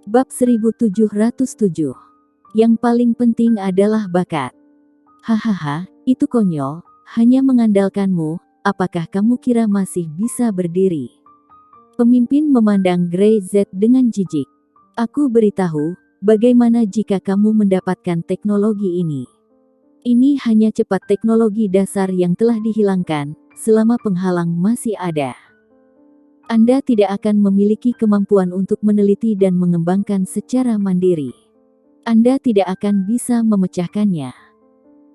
Bab 1707. Yang paling penting adalah bakat. Hahaha, itu konyol, hanya mengandalkanmu, apakah kamu kira masih bisa berdiri? Pemimpin memandang Grey Z dengan jijik. Aku beritahu, bagaimana jika kamu mendapatkan teknologi ini? Ini hanya cepat teknologi dasar yang telah dihilangkan, selama penghalang masih ada. Anda tidak akan memiliki kemampuan untuk meneliti dan mengembangkan secara mandiri. Anda tidak akan bisa memecahkannya.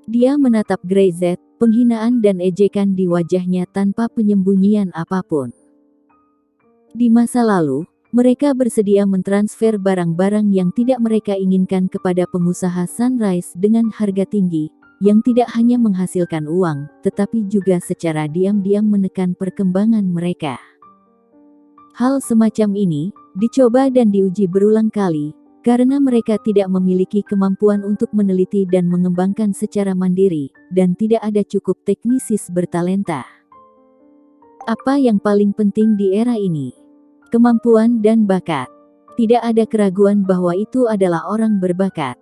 Dia menatap Grey Z, penghinaan dan ejekan di wajahnya tanpa penyembunyian apapun. Di masa lalu, mereka bersedia mentransfer barang-barang yang tidak mereka inginkan kepada pengusaha Sunrise dengan harga tinggi, yang tidak hanya menghasilkan uang, tetapi juga secara diam-diam menekan perkembangan mereka. Hal semacam ini dicoba dan diuji berulang kali, karena mereka tidak memiliki kemampuan untuk meneliti dan mengembangkan secara mandiri, dan tidak ada cukup teknisis bertalenta. Apa yang paling penting di era ini? Kemampuan dan bakat. Tidak ada keraguan bahwa itu adalah orang berbakat.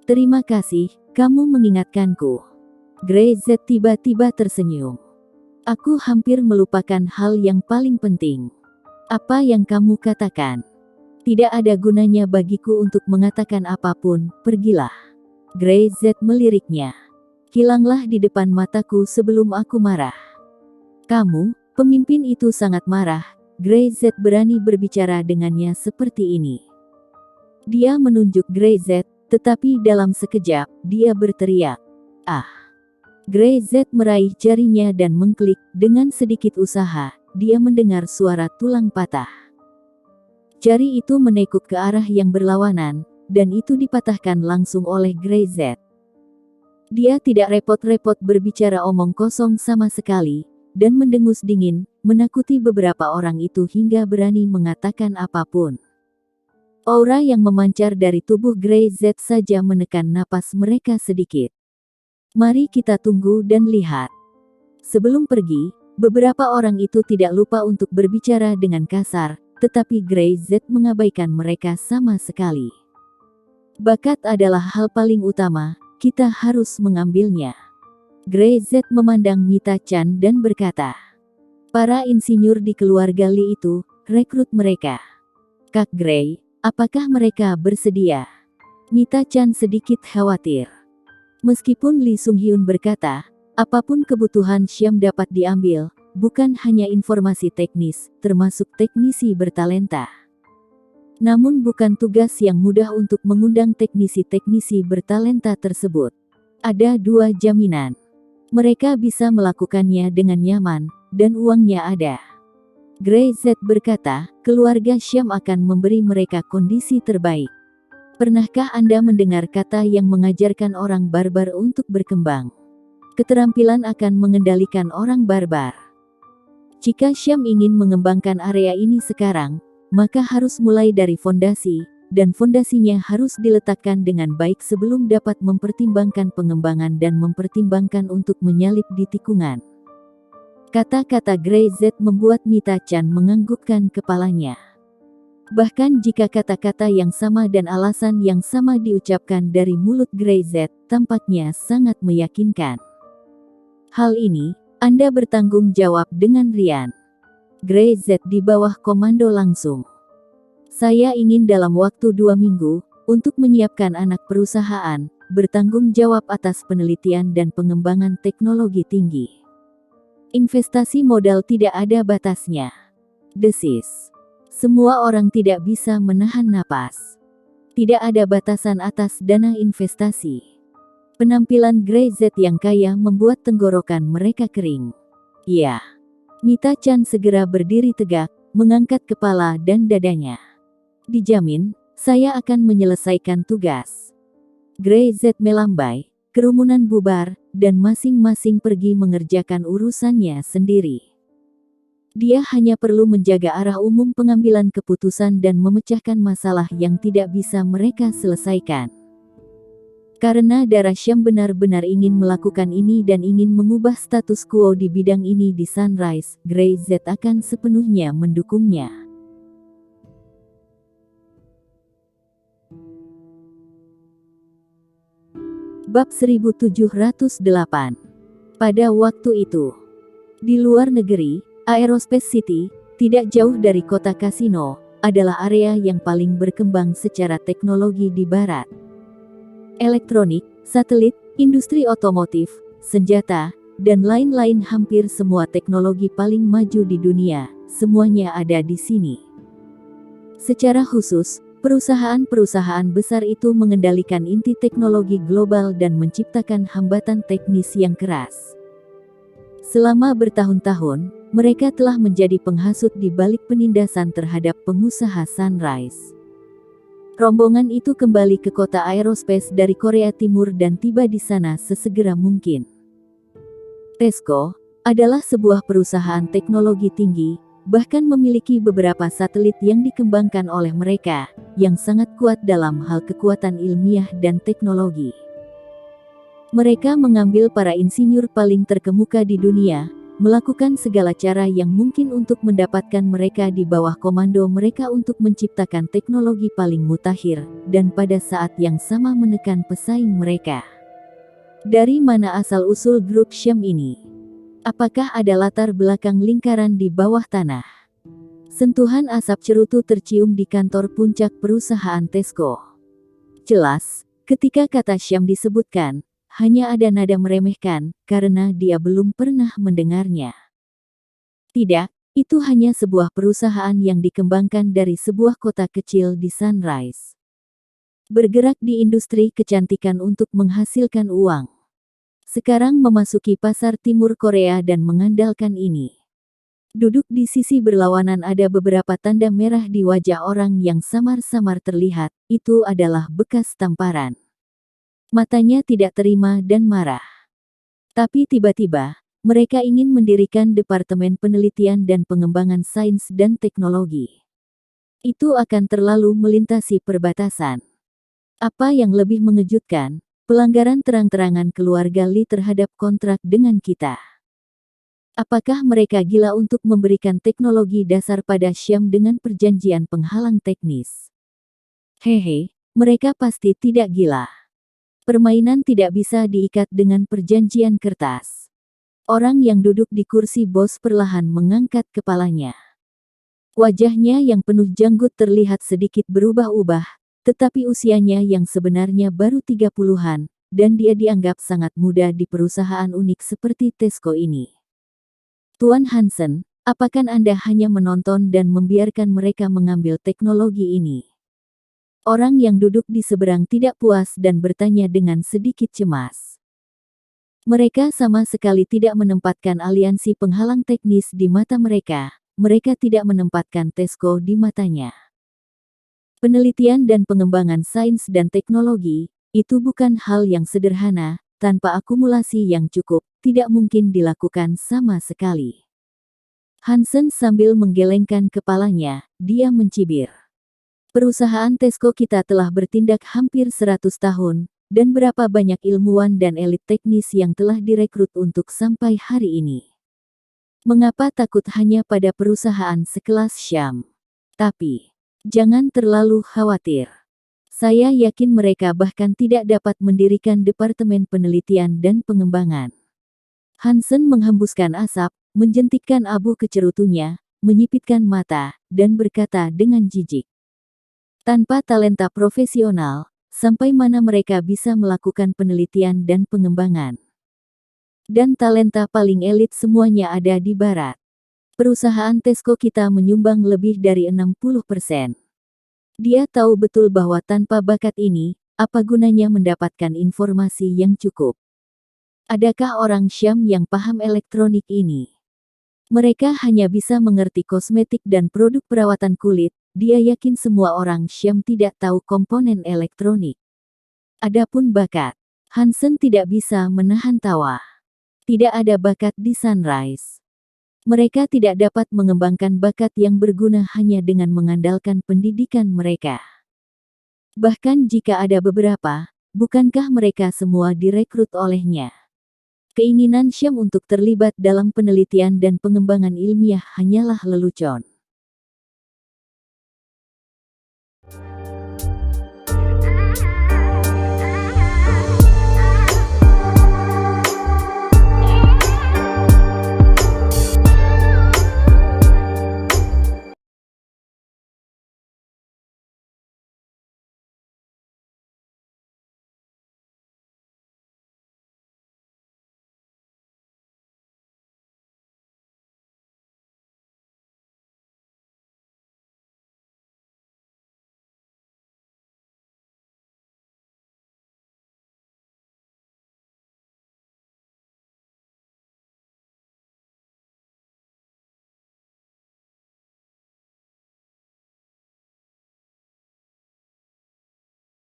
Terima kasih, kamu mengingatkanku. Grey Z tiba-tiba tersenyum. Aku hampir melupakan hal yang paling penting. Apa yang kamu katakan? Tidak ada gunanya bagiku untuk mengatakan apapun, pergilah. Grey Z meliriknya. Hilanglah di depan mataku sebelum aku marah. Kamu, pemimpin itu sangat marah. Grey Z berani berbicara dengannya seperti ini. Dia menunjuk Grey Z, tetapi dalam sekejap, dia berteriak. Ah! Grey Z meraih jarinya dan mengklik, dengan sedikit usaha. Dia mendengar suara tulang patah. Jari itu menekuk ke arah yang berlawanan, dan itu dipatahkan langsung oleh Grey Z. Dia tidak repot-repot berbicara omong kosong sama sekali, dan mendengus dingin, menakuti beberapa orang itu hingga berani mengatakan apapun. Aura yang memancar dari tubuh Grey Z saja menekan napas mereka sedikit. Mari kita tunggu dan lihat. Sebelum pergi, beberapa orang itu tidak lupa untuk berbicara dengan kasar, tetapi Grey Z mengabaikan mereka sama sekali. Bakat adalah hal paling utama, kita harus mengambilnya. Grey Z memandang Mita Chan dan berkata, para insinyur di keluarga Lee itu, rekrut mereka. Kak Grey, apakah mereka bersedia? Mita Chan sedikit khawatir. Meskipun Lee Sung Hyun berkata, apapun kebutuhan Syam dapat diambil, bukan hanya informasi teknis, termasuk teknisi bertalenta. Namun bukan tugas yang mudah untuk mengundang teknisi-teknisi bertalenta tersebut. Ada dua jaminan. Mereka bisa melakukannya dengan nyaman, dan uangnya ada. Grey Z berkata, keluarga Syam akan memberi mereka kondisi terbaik. Pernahkah Anda mendengar kata yang mengajarkan orang barbar untuk berkembang? Keterampilan akan mengendalikan orang barbar. Jika Syam ingin mengembangkan area ini sekarang, maka harus mulai dari fondasi, dan fondasinya harus diletakkan dengan baik sebelum dapat mempertimbangkan pengembangan dan mempertimbangkan untuk menyalip di tikungan. Kata-kata Grey Z membuat Mita Chan menganggukkan kepalanya. Bahkan jika kata-kata yang sama dan alasan yang sama diucapkan dari mulut Grey Z, tampaknya sangat meyakinkan. Hal ini, Anda bertanggung jawab dengan rian. Grey Z di bawah komando langsung. Saya ingin dalam waktu 2 minggu, untuk menyiapkan anak perusahaan, bertanggung jawab atas penelitian dan pengembangan teknologi tinggi. Investasi modal tidak ada batasnya. Desis. Semua orang tidak bisa menahan napas. Tidak ada batasan atas dana investasi. Penampilan Grey Z yang kaya membuat tenggorokan mereka kering. Ya. Mita Chan segera berdiri tegak, mengangkat kepala dan dadanya. Dijamin, saya akan menyelesaikan tugas. Grey Z melambai, kerumunan bubar, dan masing-masing pergi mengerjakan urusannya sendiri. Dia hanya perlu menjaga arah umum pengambilan keputusan dan memecahkan masalah yang tidak bisa mereka selesaikan. Karena darah Syam benar-benar ingin melakukan ini dan ingin mengubah status quo di bidang ini di Sunrise, Grey Z akan sepenuhnya mendukungnya. Bab 1708. Pada waktu itu, di luar negeri, Aerospace City, tidak jauh dari kota Kasino, adalah area yang paling berkembang secara teknologi di barat. Elektronik, satelit, industri otomotif, senjata, dan lain-lain, hampir semua teknologi paling maju di dunia, semuanya ada di sini. Secara khusus, perusahaan-perusahaan besar itu mengendalikan inti teknologi global dan menciptakan hambatan teknis yang keras. Selama bertahun-tahun, mereka telah menjadi penghasut di balik penindasan terhadap pengusaha Sunrise. Rombongan itu kembali ke kota Aerospace dari Korea Timur dan tiba di sana sesegera mungkin. TESCO adalah sebuah perusahaan teknologi tinggi, bahkan memiliki beberapa satelit yang dikembangkan oleh mereka, yang sangat kuat dalam hal kekuatan ilmiah dan teknologi. Mereka mengambil para insinyur paling terkemuka di dunia, melakukan segala cara yang mungkin untuk mendapatkan mereka di bawah komando mereka untuk menciptakan teknologi paling mutakhir, dan pada saat yang sama menekan pesaing mereka. Dari mana asal-usul grup Syam ini? Apakah ada latar belakang lingkaran di bawah tanah? Sentuhan asap cerutu tercium di kantor puncak perusahaan TESCO. Jelas, ketika kata Syam disebutkan, hanya ada nada meremehkan, karena dia belum pernah mendengarnya. Tidak, itu hanya sebuah perusahaan yang dikembangkan dari sebuah kota kecil di Sunrise. Bergerak di industri kecantikan untuk menghasilkan uang. Sekarang memasuki pasar timur Korea dan mengandalkan ini. Duduk di sisi berlawanan ada beberapa tanda merah di wajah orang yang samar-samar terlihat, itu adalah bekas tamparan. Matanya tidak terima dan marah. Tapi tiba-tiba, mereka ingin mendirikan Departemen Penelitian dan Pengembangan Sains dan Teknologi. Itu akan terlalu melintasi perbatasan. Apa yang lebih mengejutkan, pelanggaran terang-terangan keluarga Lee terhadap kontrak dengan kita. Apakah mereka gila untuk memberikan teknologi dasar pada Syam dengan perjanjian penghalang teknis? Hehe, mereka pasti tidak gila. Permainan tidak bisa diikat dengan perjanjian kertas. Orang yang duduk di kursi bos perlahan mengangkat kepalanya. Wajahnya yang penuh janggut terlihat sedikit berubah-ubah, tetapi usianya yang sebenarnya baru 30-an, dan dia dianggap sangat muda di perusahaan unik seperti TESCO ini. Tuan Hansen, apakah Anda hanya menonton dan membiarkan mereka mengambil teknologi ini? Orang yang duduk di seberang tidak puas dan bertanya dengan sedikit cemas. Mereka sama sekali tidak menempatkan aliansi penghalang teknis di mata mereka, mereka tidak menempatkan TESCO di matanya. Penelitian dan pengembangan sains dan teknologi, itu bukan hal yang sederhana, tanpa akumulasi yang cukup, tidak mungkin dilakukan sama sekali. Hansen sambil menggelengkan kepalanya, dia mencibir. Perusahaan TESCO kita telah bertindak hampir 100 tahun, dan berapa banyak ilmuwan dan elit teknis yang telah direkrut untuk sampai hari ini. Mengapa takut hanya pada perusahaan sekelas Syam? Tapi jangan terlalu khawatir. Saya yakin mereka bahkan tidak dapat mendirikan Departemen Penelitian dan Pengembangan. Hansen menghembuskan asap, menjentikkan abu ke cerutunya, menyipitkan mata, dan berkata dengan jijik. Tanpa talenta profesional, sampai mana mereka bisa melakukan penelitian dan pengembangan? Dan talenta paling elit semuanya ada di barat. Perusahaan TESCO kita menyumbang lebih dari 60%. Dia tahu betul bahwa tanpa bakat ini, apa gunanya mendapatkan informasi yang cukup? Adakah orang Syam yang paham elektronik ini? Mereka hanya bisa mengerti kosmetik dan produk perawatan kulit, dia yakin semua orang Syam tidak tahu komponen elektronik. Adapun bakat, Hansen tidak bisa menahan tawa. Tidak ada bakat di Sunrise. Mereka tidak dapat mengembangkan bakat yang berguna hanya dengan mengandalkan pendidikan mereka. Bahkan jika ada beberapa, bukankah mereka semua direkrut olehnya? Keinginan Syam untuk terlibat dalam penelitian dan pengembangan ilmiah hanyalah lelucon.